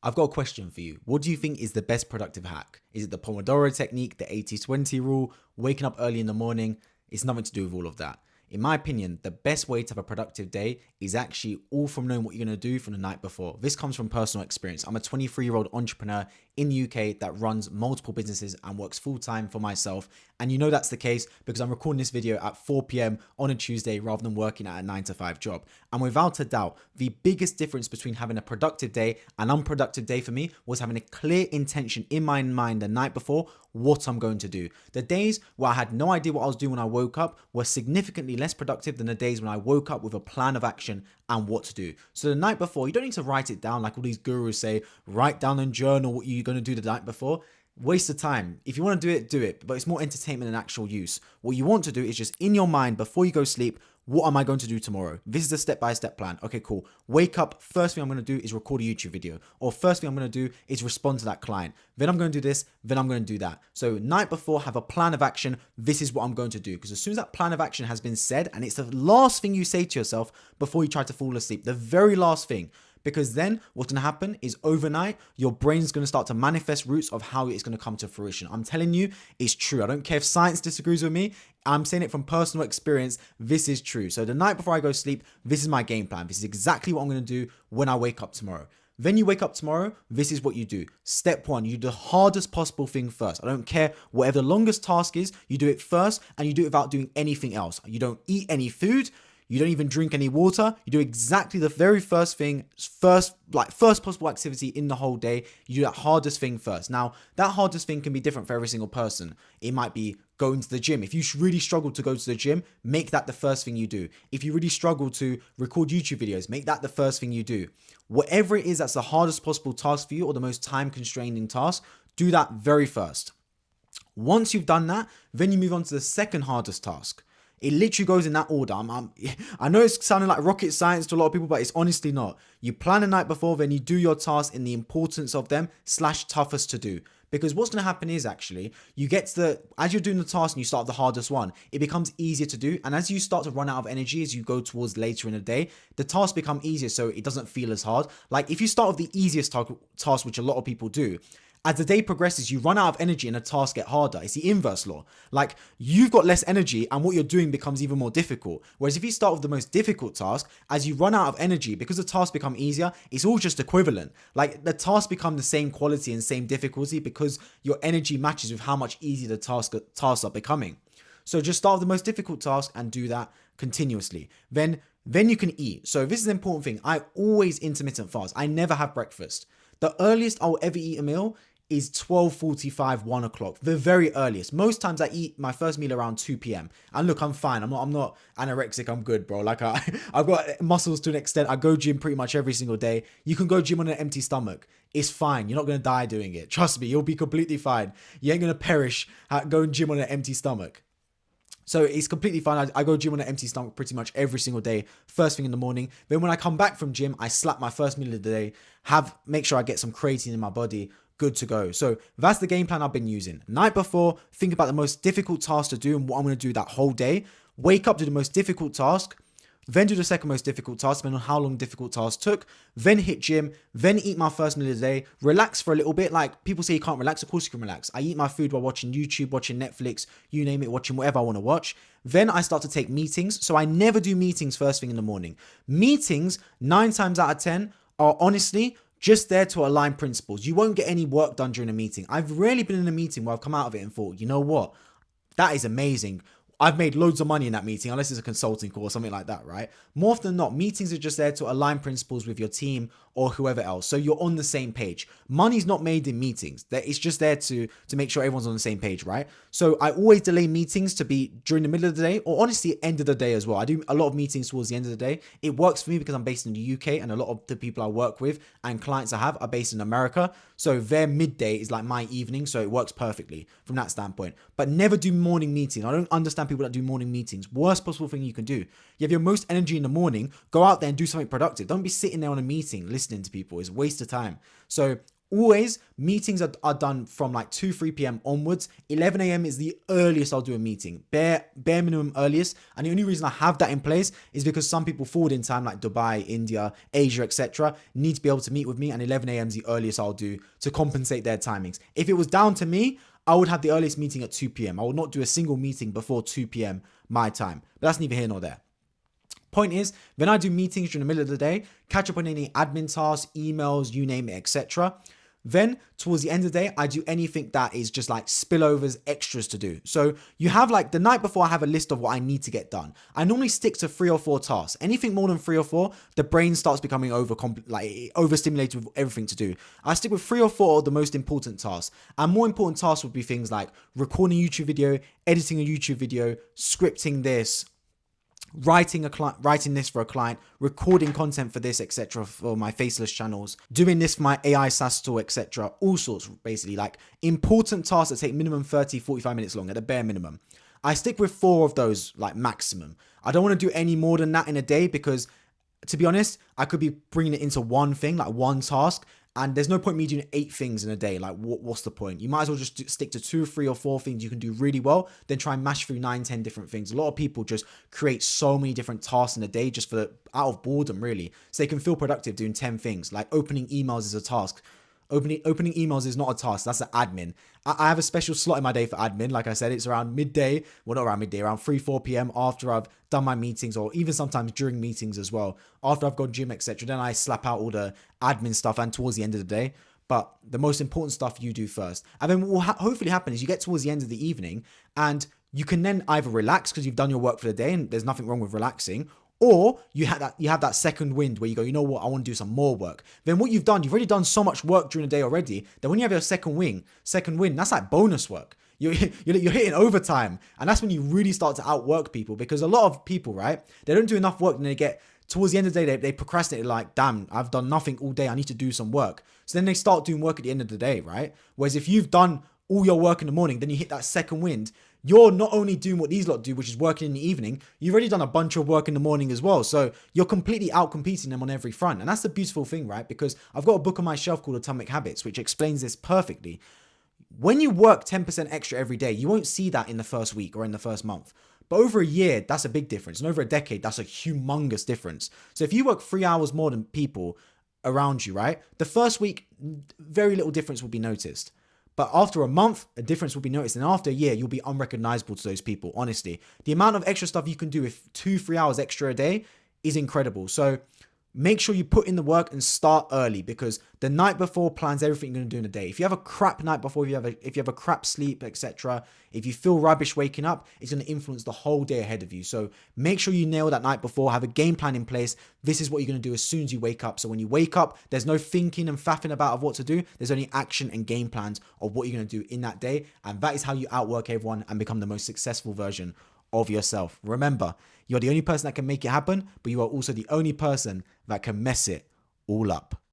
I've got a question for you. What do you think is the best productive hack? Is it the Pomodoro technique, the 80-20 rule, waking up early in the morning? It's nothing to do with all of that. In my opinion, the best way to have a productive day is actually all from knowing what you're going to do from the night before. This comes from personal experience. I'm a 23-year-old entrepreneur in the UK that runs multiple businesses and works full-time for myself. And you know that's the case because I'm recording this video at 4 p.m. on a Tuesday rather than working at a 9 to 5 job. And without a doubt, the biggest difference between having a productive day and unproductive day for me was having a clear intention in my mind the night before what I'm going to do. The days where I had no idea what I was doing when I woke up were significantly less productive than the days when I woke up with a plan of action and what to do. So the night before, you don't need to write it down like all these gurus say, write down and journal what you're going to do the night before. Waste of time. If you want to do it, but it's more entertainment than actual use. What you want to do is just in your mind before you go sleep, what am I going to do tomorrow? This is a step-by-step plan. Okay, cool. Wake up. First thing I'm going to do is record a YouTube video. Or first thing I'm going to do is respond to that client. Then I'm going to do this. Then I'm going to do that. So night before, have a plan of action. This is what I'm going to do. Because as soon as that plan of action has been said, and it's the last thing you say to yourself before you try to fall asleep, the very last thing. Because then what's going to happen is overnight, your brain's going to start to manifest routes of how it's going to come to fruition. I'm telling you, it's true. I don't care if science disagrees with me. I'm saying it from personal experience. This is true. So the night before I go sleep, this is my game plan. This is exactly what I'm going to do when I wake up tomorrow. Then you wake up tomorrow, this is what you do. Step one, you do the hardest possible thing first. I don't care whatever the longest task is, you do it first and you do it without doing anything else. You don't eat any food. You don't even drink any water. You do exactly the very first thing, first possible activity in the whole day. You do that hardest thing first. Now, that hardest thing can be different for every single person. It might be going to the gym. If you really struggle to go to the gym, make that the first thing you do. If you really struggle to record YouTube videos, make that the first thing you do. Whatever it is that's the hardest possible task for you or the most time constraining task, do that very first. Once you've done that, then you move on to the second hardest task. It literally goes in that order. I know it's sounding like rocket science to a lot of people, but it's honestly not. You plan the night before, then you do your tasks in the importance of them / toughest to do. Because what's going to happen is actually, you get to as you're doing the task and you start the hardest one, it becomes easier to do. And as you start to run out of energy, as you go towards later in the day, the tasks become easier so it doesn't feel as hard. Like if you start with the easiest task, which a lot of people do, as the day progresses, you run out of energy and the tasks get harder. It's the inverse law. Like you've got less energy and what you're doing becomes even more difficult. Whereas if you start with the most difficult task, as you run out of energy, because the tasks become easier, it's all just equivalent. Like the tasks become the same quality and same difficulty because your energy matches with how much easier the tasks are becoming. So just start with the most difficult task and do that continuously. Then you can eat. So this is an important thing. I always intermittent fast. I never have breakfast. The earliest I'll ever eat a meal is 12:45, 1 o'clock, the very earliest. Most times I eat my first meal around 2 p.m. And look, I'm fine. I'm not anorexic. I'm good, bro. Like I've got muscles to an extent. I go gym pretty much every single day. You can go gym on an empty stomach. It's fine. You're not going to die doing it. Trust me, you'll be completely fine. You ain't going to perish going gym on an empty stomach. So it's completely fine. I go gym on an empty stomach pretty much every single day, first thing in the morning. Then when I come back from gym, I slap my first meal of the day, make sure I get some creatine in my body, good to go. So that's the game plan I've been using. Night before, think about the most difficult task to do and what I'm going to do that whole day. Wake up, do the most difficult task. Then do the second most difficult task, depending on how long difficult task took. Then hit gym. Then eat my first meal of the day. Relax for a little bit. Like people say you can't relax. Of course you can relax. I eat my food while watching YouTube, watching Netflix, you name it, watching whatever I want to watch. Then I start to take meetings. So I never do meetings first thing in the morning. Meetings, 9 times out of 10, are honestly just there to align principles. You won't get any work done during a meeting. I've rarely been in a meeting where I've come out of it and thought, you know what? That is amazing. I've made loads of money in that meeting, unless it's a consulting call or something like that, right? More often than not, meetings are just there to align principles with your team or whoever else. So you're on the same page. Money's not made in meetings. It's just there to make sure everyone's on the same page, right? So I always delay meetings to be during the middle of the day or honestly end of the day as well. I do a lot of meetings towards the end of the day. It works for me because I'm based in the UK and a lot of the people I work with and clients I have are based in America. So their midday is like my evening. So it works perfectly from that standpoint. But never do morning meetings. I don't understand people that do morning meetings. Worst possible thing you can do. You have your most energy in the morning, go out there and do something productive. Don't be sitting there on a meeting listening to people. It's a waste of time. So Always, meetings are done from like 2, 3 p.m. onwards. 11 a.m. is the earliest I'll do a meeting. Bare minimum earliest. And the only reason I have that in place is because some people forward in time, like Dubai, India, Asia, etc., need to be able to meet with me. And 11 a.m. is the earliest I'll do to compensate their timings. If it was down to me, I would have the earliest meeting at 2 p.m. I would not do a single meeting before 2 p.m. my time. But that's neither here nor there. Point is, when I do meetings during the middle of the day, catch up on any admin tasks, emails, you name it, etc. Then towards the end of the day, I do anything that is just like spillovers, extras to do. So you have like the night before, I have a list of what I need to get done. I normally stick to 3 or 4 tasks. Anything more than 3 or 4, the brain starts becoming overstimulated with everything to do. I stick with 3 or 4 of the most important tasks. And more important tasks would be things like recording a YouTube video, editing a YouTube video, scripting this, writing this for a client, recording content for this, etc., for my faceless channels, doing this for my AI SaaS tool, etc. All sorts, basically, like important tasks that take minimum 30, 45 minutes long at the bare minimum. I stick with 4 of those, like maximum. I don't want to do any more than that in a day because, to be honest, I could be bringing it into one thing, like one task, and there's no point me doing 8 things in a day. Like, what's the point? You might as well just stick to 2, 3, or 4 things you can do really well, then try and mash through 9, 10 different things. A lot of people just create so many different tasks in a day just out of boredom, really. So they can feel productive doing 10 things. Like opening emails is a task. Opening emails is not a task. That's an admin. I have a special slot in my day for admin. Like I said, it's around midday. Well, not around midday, around 3, 4 p.m. after I've done my meetings, or even sometimes during meetings as well. After I've gone gym, etc. Then I slap out all the admin stuff and towards the end of the day. But the most important stuff you do first. And then what will hopefully happen is you get towards the end of the evening and you can then either relax because you've done your work for the day and there's nothing wrong with relaxing, or you have that second wind where you go, you know what, I want to do some more work. Then what you've already done so much work during the day already, that when you have your second wind, that's like bonus work. You're hitting overtime. And that's when you really start to outwork people, because a lot of people, right, they don't do enough work and they get towards the end of the day, they procrastinate, like, damn, I've done nothing all day. I need to do some work. So then they start doing work at the end of the day, right? Whereas if you've done all your work in the morning, then you hit that second wind, you're not only doing what these lot do, which is working in the evening, you've already done a bunch of work in the morning as well. So you're completely out competing them on every front. And that's the beautiful thing, right? Because I've got a book on my shelf called Atomic Habits, which explains this perfectly. When you work 10% extra every day, you won't see that in the first week or in the first month. But over a year, that's a big difference. And over a decade, that's a humongous difference. So if you work 3 hours more than people around you, right? The first week, very little difference will be noticed. But after a month, a difference will be noticed. And after a year, you'll be unrecognizable to those people, honestly. The amount of extra stuff you can do with 2-3 hours extra a day is incredible. So make sure you put in the work and start early, because the night before plans everything you're going to do in the day. If you have a crap night before, if you have a crap sleep, etc., if you feel rubbish waking up, it's going to influence the whole day ahead of you. So make sure you nail that night before, have a game plan in place. This is what you're going to do as soon as you wake up. So when you wake up, there's no thinking and faffing about of what to do. There's only action and game plans of what you're going to do in that day. And that is how you outwork everyone and become the most successful version of yourself. Remember, you're the only person that can make it happen, but you are also the only person that can mess it all up.